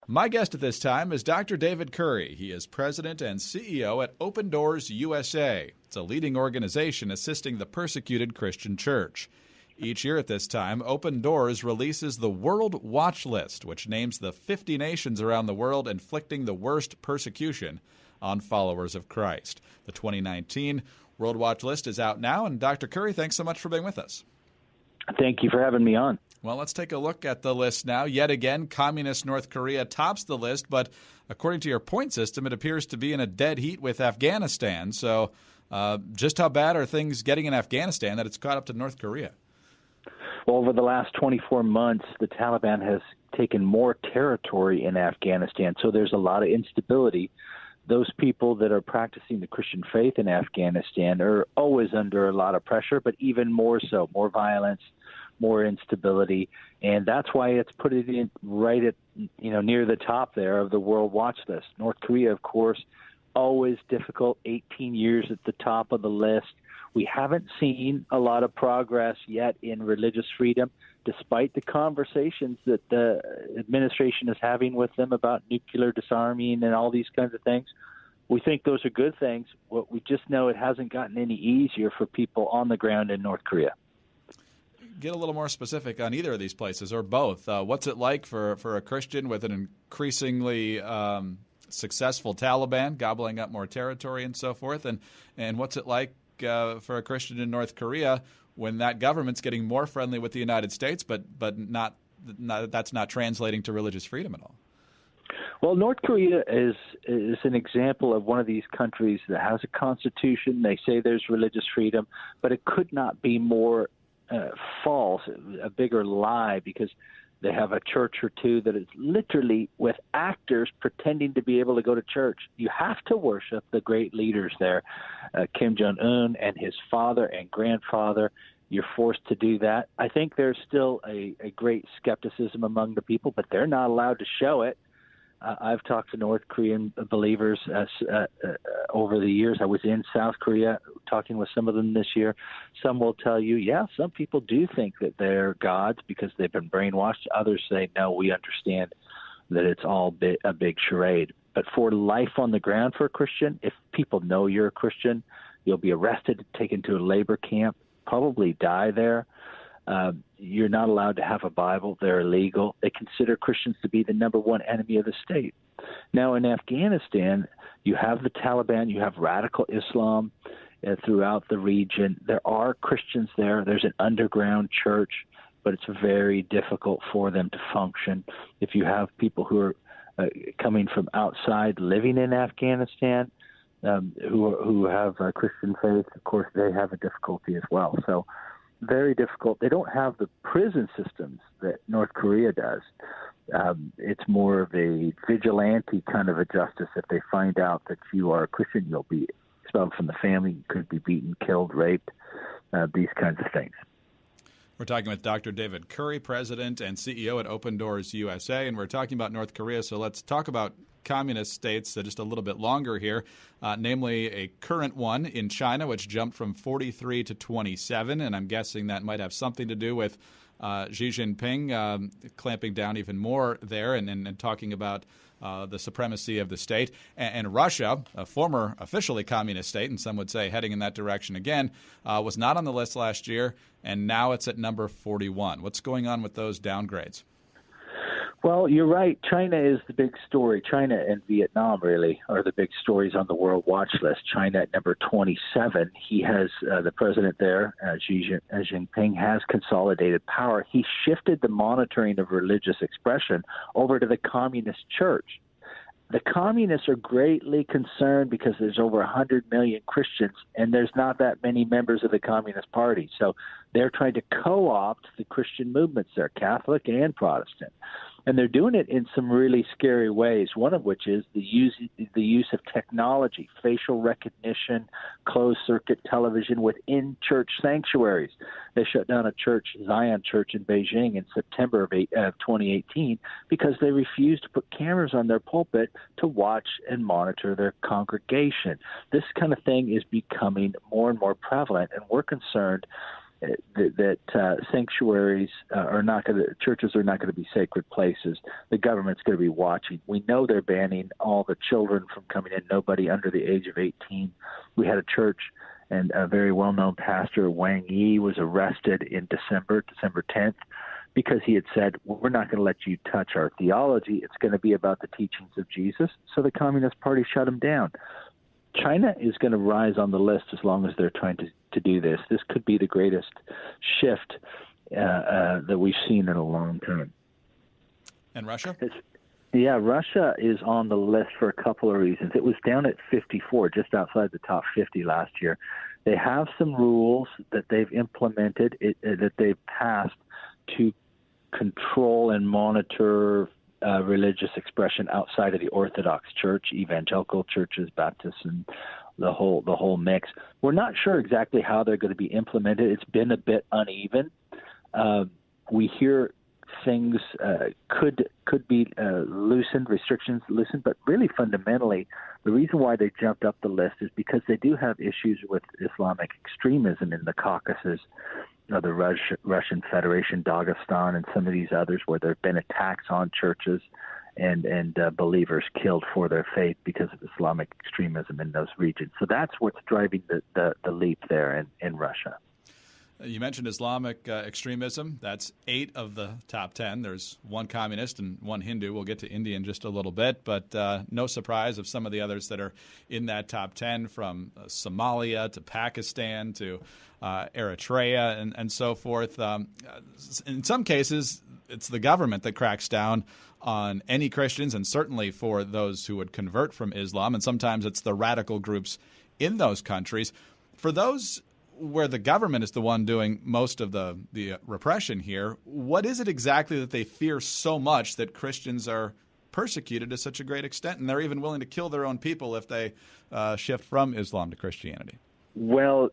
My guest at this time is Dr. David Curry. He is president and CEO at Open Doors USA. It's a leading organization assisting the persecuted Christian church. Each year at this time, Open Doors releases the World Watch List, which names the 50 nations around the world inflicting the worst persecution on followers of Christ. The 2019 World Watch List is out now, and Dr. Curry, thanks so much for being with us. Thank you for having me on. Well, let's take a look at the list now. Yet again, communist North Korea tops the list, but according to your point system, it appears to be in a dead heat with Afghanistan. So just how bad are things getting in Afghanistan that it's caught up to North Korea? Well, over the last 24 months, the Taliban has taken more territory in Afghanistan, so there's a lot of instability. Those people that are practicing the Christian faith in Afghanistan are always under a lot of pressure, but even more so, more violence, more instability, and that's why it's put it in right at, near the top there of the World Watch List. North Korea, of course, always difficult, 18 years at the top of the list. We haven't seen a lot of progress yet in religious freedom, despite the conversations that the administration is having with them about nuclear disarming and all these kinds of things. We think those are good things. What we just know it hasn't gotten any easier for people on the ground in North Korea. Get a little more specific on either of these places or both. What's it like for a Christian with an increasingly successful Taliban gobbling up more territory and so forth? And what's it like for a Christian in North Korea when that government's getting more friendly with the United States, but that's not translating to religious freedom at all? Well, North Korea is an example of one of these countries that has a constitution. They say there's religious freedom, but it could not be more false, a bigger lie, because they have a church or two that is literally with actors pretending to be able to go to church. You have to worship the great leaders there, Kim Jong-un and his father and grandfather. You're forced to do that. I think there's still a great skepticism among the people, but they're not allowed to show it. I've talked to North Korean believers over the years. I was in South Korea talking with some of them this year. Some will tell you, some people do think that they're gods because they've been brainwashed. Others say, no, we understand that it's all a big charade. But for life on the ground for a Christian, if people know you're a Christian, you'll be arrested, taken to a labor camp, probably die there. You're not allowed to have a Bible. They're illegal. They consider Christians to be the number one enemy of the state. Now, in Afghanistan, you have the Taliban, you have radical Islam throughout the region. There are Christians there. There's an underground church, but it's very difficult for them to function. If you have people who are coming from outside living in Afghanistan, who have a Christian faith, of course, they have a difficulty as well. So very difficult. They don't have the prison systems that North Korea does. It's more of a vigilante kind of a justice. If they find out that you are a Christian, you'll be expelled from the family. You could be beaten, killed, raped, these kinds of things. We're talking with Dr. David Curry, president and CEO at Open Doors USA, and we're talking about North Korea, so let's talk about communist states just a little bit longer here, namely a current one in China, which jumped from 43 to 27, and I'm guessing that might have something to do with Xi Jinping clamping down even more there and talking about the supremacy of the state. And Russia, a former officially communist state, and some would say heading in that direction again, was not on the list last year, and now it's at number 41. What's going on with those downgrades? Well, you're right. China is the big story. China and Vietnam really are the big stories on the World Watch List. China at number 27. He has the president there, Xi Jinping, has consolidated power. He shifted the monitoring of religious expression over to the Communist Church. The communists are greatly concerned because there's over 100 million Christians, and there's not that many members of the Communist Party. So they're trying to co-opt the Christian movements. They're Catholic and Protestant. And they're doing it in some really scary ways, one of which is the use of technology, facial recognition, closed-circuit television within church sanctuaries. They shut down a church, Zion Church in Beijing, in September of 2018 because they refused to put cameras on their pulpit to watch and monitor their congregation. This kind of thing is becoming more and more prevalent, and we're concerned that sanctuaries are not going to, churches are not going to be sacred places. The government's going to be watching. We know they're banning all the children from coming in, nobody under the age of 18. We had a church, and a very well-known pastor, Wang Yi, was arrested in December 10th, because he had said, we're not going to let you touch our theology. It's going to be about the teachings of Jesus. So the Communist Party shut him down. China is going to rise on the list as long as they're trying to do this. This could be the greatest shift that we've seen in a long time. And Russia? Yeah, Russia is on the list for a couple of reasons. It was down at 54, just outside the top 50 last year. They have some rules that they've implemented, that they've passed to control and monitor religious expression outside of the Orthodox Church, evangelical churches, Baptists, and the whole mix. We're not sure exactly how they're going to be implemented. It's been a bit uneven. We hear things could be loosened, restrictions loosened, but really fundamentally, the reason why they jumped up the list is because they do have issues with Islamic extremism in the Caucasus, the Russian Federation, Dagestan, and some of these others, where there have been attacks on churches and believers killed for their faith because of Islamic extremism in those regions. So that's what's driving the leap there in Russia. You mentioned Islamic extremism. That's 8 of the top 10. There's one communist and one Hindu. We'll get to India in just a little bit, but no surprise of some of the others that are in that top 10, from Somalia to Pakistan to Eritrea and so forth. In some cases, it's the government that cracks down on any Christians, and certainly for those who would convert from Islam, and sometimes it's the radical groups in those countries. For those where the government is the one doing most of the repression here, what is it exactly that they fear so much that Christians are persecuted to such a great extent, and they're even willing to kill their own people if they shift from Islam to Christianity? Well,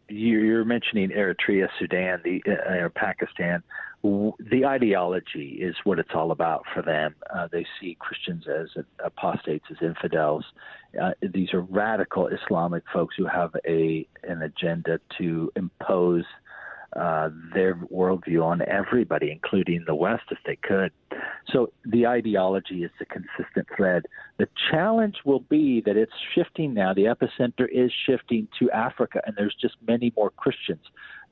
you're mentioning Eritrea, Sudan, or Pakistan. The ideology is what it's all about for them. They see Christians as apostates, as infidels. These are radical Islamic folks who have an agenda to impose their worldview on everybody, including the West, if they could. So the ideology is the consistent thread. The challenge will be that it's shifting now. The epicenter is shifting to Africa, and there's just many more Christians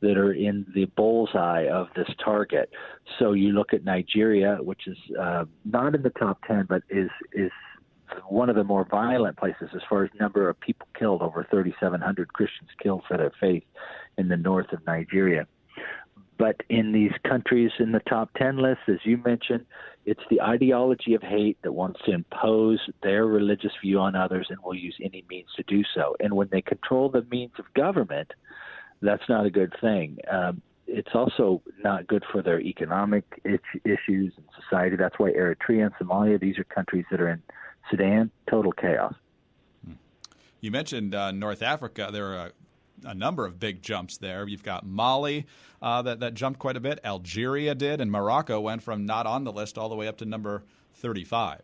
that are in the bullseye of this target. So you look at Nigeria, which is not in the top 10, but is one of the more violent places as far as number of people killed, over 3,700 Christians killed for their faith in the north of Nigeria. But in these countries in the top 10 list, as you mentioned, it's the ideology of hate that wants to impose their religious view on others and will use any means to do so. And when they control the means of government, that's not a good thing. It's also not good for their economic issues and society. That's why Eritrea and Somalia, these are countries that are in Sudan, total chaos. You mentioned North Africa. There are a number of big jumps there. You've got Mali that jumped quite a bit. Algeria did, and Morocco went from not on the list all the way up to number 35.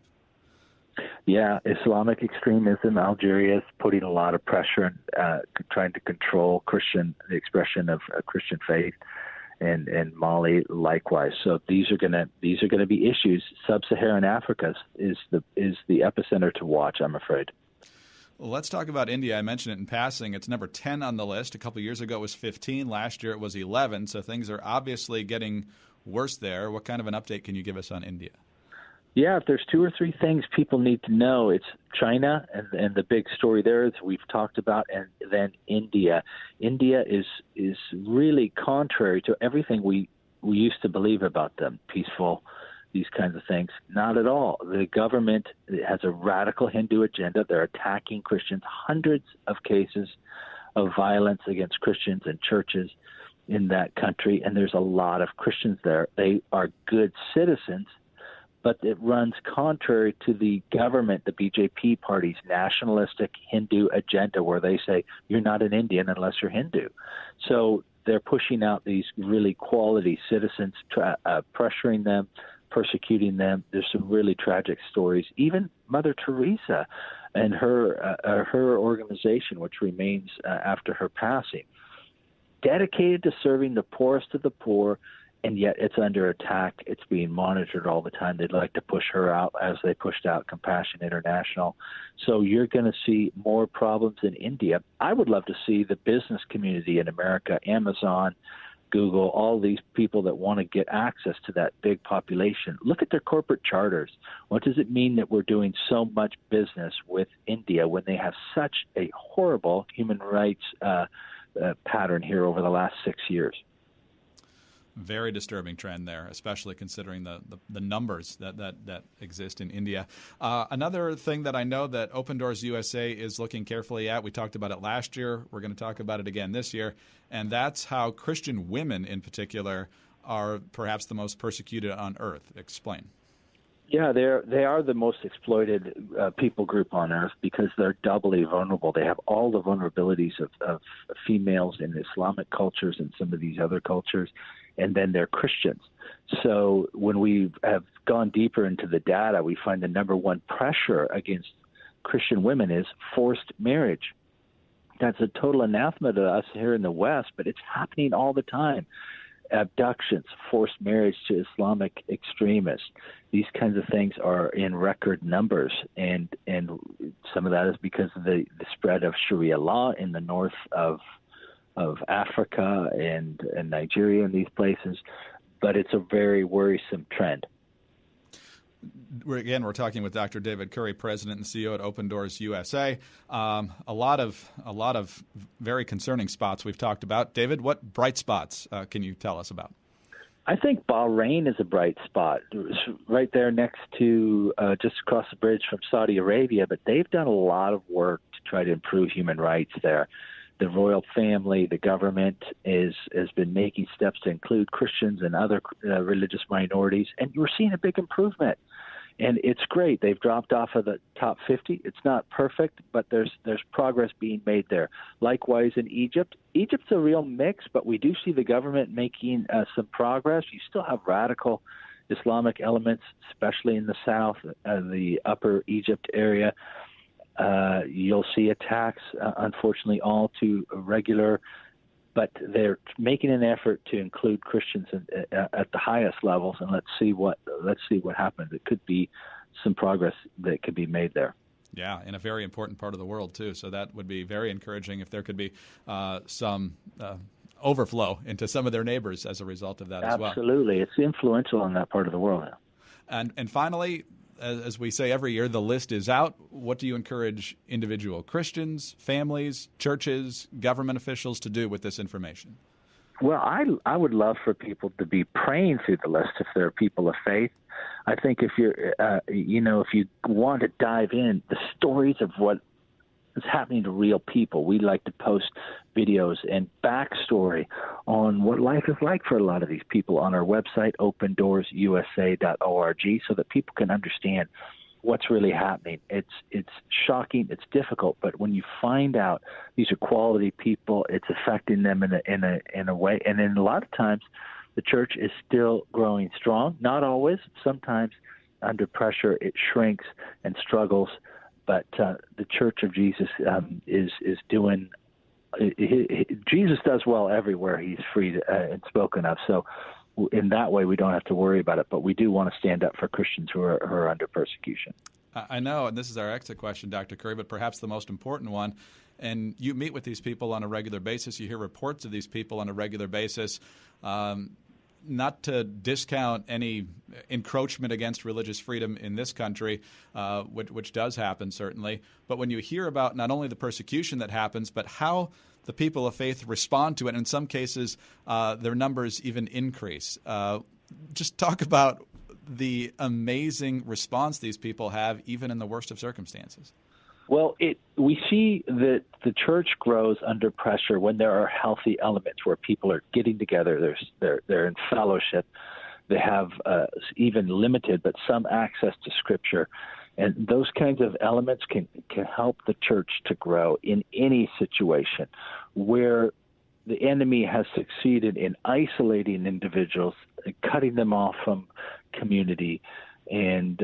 Yeah, Islamic extremism. Algeria is putting a lot of pressure and trying to control the expression of Christian faith, and Mali likewise. So these are gonna be issues. Sub-Saharan Africa is the epicenter to watch, I'm afraid. Well, let's talk about India. I mentioned it in passing. It's number 10 on the list. A couple of years ago it was 15. Last year it was 11. So things are obviously getting worse there. What kind of an update can you give us on India? Yeah, if there's 2 or 3 things people need to know, it's China and the big story there is we've talked about, and then India. India is really contrary to everything we used to believe about them, peaceful, these kinds of things. Not at all. The government has a radical Hindu agenda. They're attacking Christians, hundreds of cases of violence against Christians and churches in that country, and there's a lot of Christians there. They are good citizens, but it runs contrary to the government, the BJP party's nationalistic Hindu agenda, where they say you're not an Indian unless you're Hindu. So they're pushing out these really quality citizens, pressuring them, persecuting them. There's some really tragic stories. Even Mother Teresa and her organization, which remains after her passing, dedicated to serving the poorest of the poor, and yet it's under attack. It's being monitored all the time. They'd like to push her out as they pushed out Compassion International. So you're going to see more problems in India. I would love to see the business community in America, Amazon, Google, all these people that want to get access to that big population. Look at their corporate charters. What does it mean that we're doing so much business with India when they have such a horrible human rights pattern here over the last 6 years? Very disturbing trend there, especially considering the numbers that exist in India. Another thing that I know that Open Doors USA is looking carefully at, we talked about it last year, we're going to talk about it again this year, and that's how Christian women in particular are perhaps the most persecuted on earth. Explain. Yeah, they are the most exploited people group on earth because they're doubly vulnerable. They have all the vulnerabilities of females in Islamic cultures and some of these other cultures, and then they're Christians. So when we have gone deeper into the data, we find the number one pressure against Christian women is forced marriage. That's a total anathema to us here in the West, but it's happening all the time. Abductions, forced marriage to Islamic extremists. These kinds of things are in record numbers, and some of that is because of the spread of Sharia law in the north of Africa and Nigeria and these places. But it's a very worrisome trend. We're talking with Dr. David Curry, President and CEO at Open Doors USA. A lot of very concerning spots we've talked about. David, what bright spots can you tell us about? I think Bahrain is a bright spot. It's right there next to just across the bridge from Saudi Arabia, but they've done a lot of work to try to improve human rights there. The royal family, the government has been making steps to include Christians and other religious minorities, and we're seeing a big improvement. And it's great. They've dropped off of the top 50. It's not perfect, but there's progress being made there. Likewise in Egypt. Egypt's a real mix, but we do see the government making some progress. You still have radical Islamic elements, especially in the south, the upper Egypt area. You'll see attacks, unfortunately, all too regular, but they're making an effort to include Christians at the highest levels, and let's see what happens. It could be some progress that could be made there. Yeah, in a very important part of the world too. So that would be very encouraging if there could be some overflow into some of their neighbors as a result of that as well. Absolutely, it's influential in that part of the world now. And finally, as we say every year, the list is out. What do you encourage individual Christians, families, churches, government officials to do with this information? Well, I would love for people to be praying through the list if they're people of faith. I think if you're, if you want to dive in, the stories of what is happening to real people. We like to post videos and backstory on what life is like for a lot of these people on our website, opendoorsusa.org, so that people can understand what's really happening. It's shocking, it's difficult, but when you find out these are quality people, it's affecting them in a way. And then a lot of times, the church is still growing strong. Not always. Sometimes under pressure, it shrinks and struggles. But the Church of Jesus is doing. Jesus does well everywhere he's freed and spoken of. So in that way, we don't have to worry about it. But we do want to stand up for Christians who are under persecution. I know, and this is our exit question, Dr. Curry, but perhaps the most important one. And you meet with these people on a regular basis. You hear reports of these people on a regular basis. Not to discount any encroachment against religious freedom in this country, which does happen certainly, but when you hear about not only the persecution that happens, but how the people of faith respond to it, in some cases their numbers even increase. Just talk about the amazing response these people have, even in the worst of circumstances. Well, we see that the church grows under pressure when there are healthy elements where people are getting together, they're in fellowship, they have even limited but some access to Scripture. And those kinds of elements can help the church to grow in any situation where the enemy has succeeded in isolating individuals, cutting them off from community, and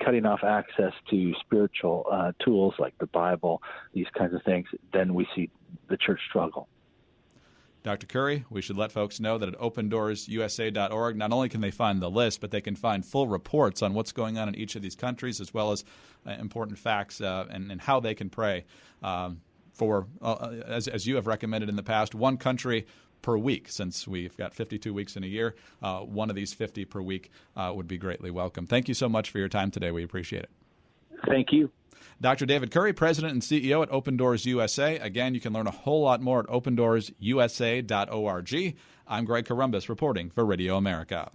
cutting off access to spiritual tools like the Bible, these kinds of things. Then we see the church struggle. Dr. Curry, we should let folks know that at opendoorsusa.org, not only can they find the list, but they can find full reports on what's going on in each of these countries, as well as important facts and how they can pray for, as you have recommended in the past, one country per week. Since we've got 52 weeks in a year, one of these 50 per week would be greatly welcome. Thank you so much for your time today. We appreciate it. Thank you. Dr. David Curry, President and CEO at Open Doors USA. Again, you can learn a whole lot more at opendoorsusa.org. I'm Greg Columbus reporting for Radio America.